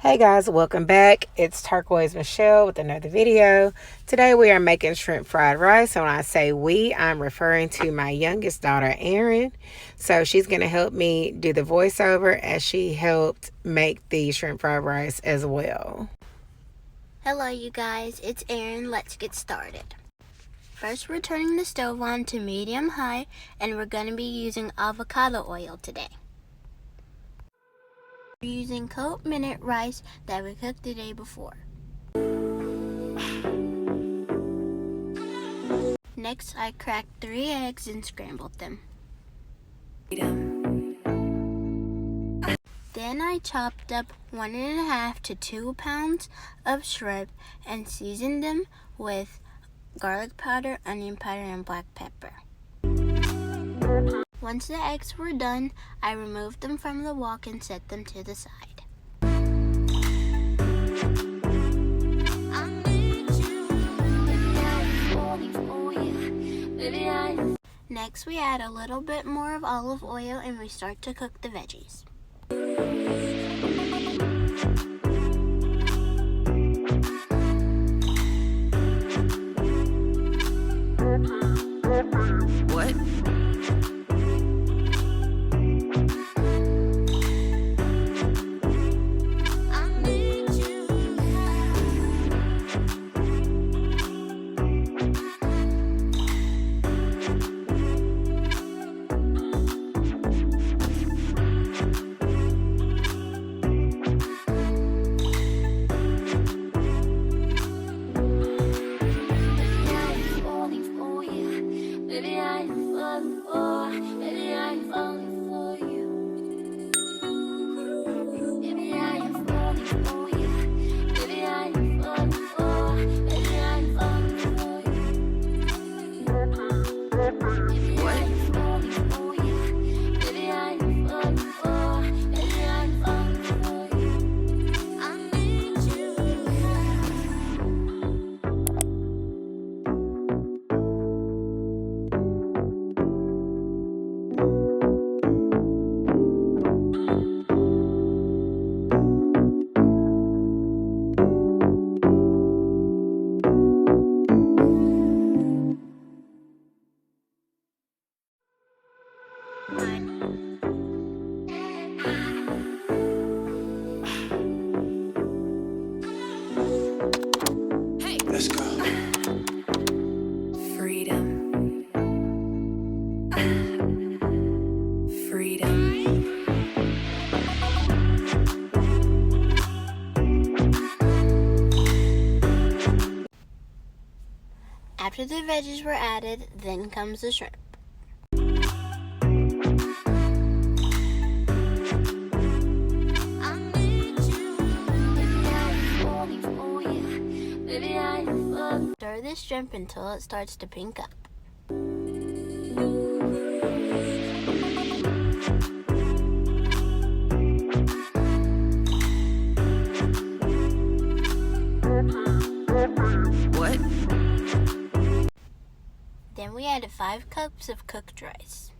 Hey guys, welcome back. It's Turquoise Michelle with another video. Today we are making shrimp fried rice. And when I say we, I'm referring to my youngest daughter, Erin. So she's going to help me do the voiceover as she helped make the shrimp fried rice as well. Hello you guys, it's Erin. Let's get started. First, we're turning the stove on to medium high and we're going to be using avocado oil today. We're using cold minute rice that we cooked the day before. Next, I cracked 3 eggs and scrambled them. Then I chopped up 1.5 to 2 pounds of shrimp and seasoned them with garlic powder, onion powder, and black pepper. Once the eggs were done, I removed them from the wok and set them to the side. Next, we add a little bit more of olive oil and we start to cook the veggies. What? Let's go. Freedom. Freedom. After the veggies were added, then comes the shrimp. Stir the shrimp until it starts to pink up. What? Then we added 5 cups of cooked rice.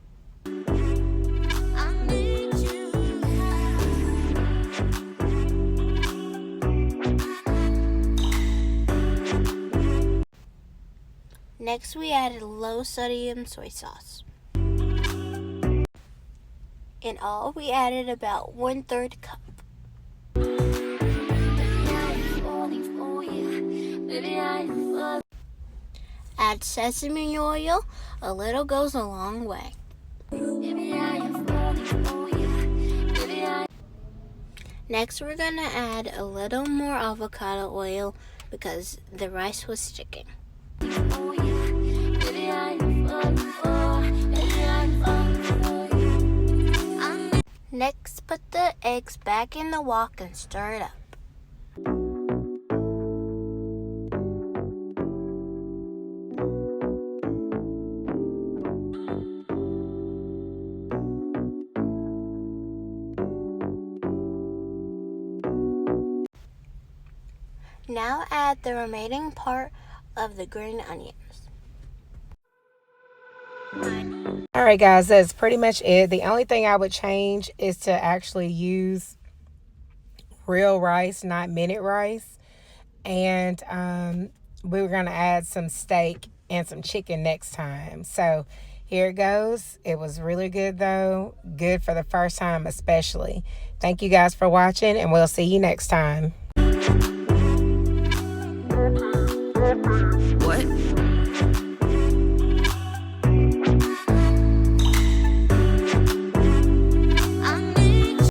Next, we added low sodium soy sauce. In all, we added about 1/3 cup. Add sesame oil. A little goes a long way. Next, we're going to add a little more avocado oil because the rice was sticking. Next, put the eggs back in the wok and stir it up. Now add the remaining part of the green onions. Alright guys, that's pretty much it. The only thing I would change is to actually use real rice, not minute rice. And we were going to add some steak and some chicken next time. So here it goes. It was really good though. Good for the first time especially. Thank you guys for watching, and we'll see you next time.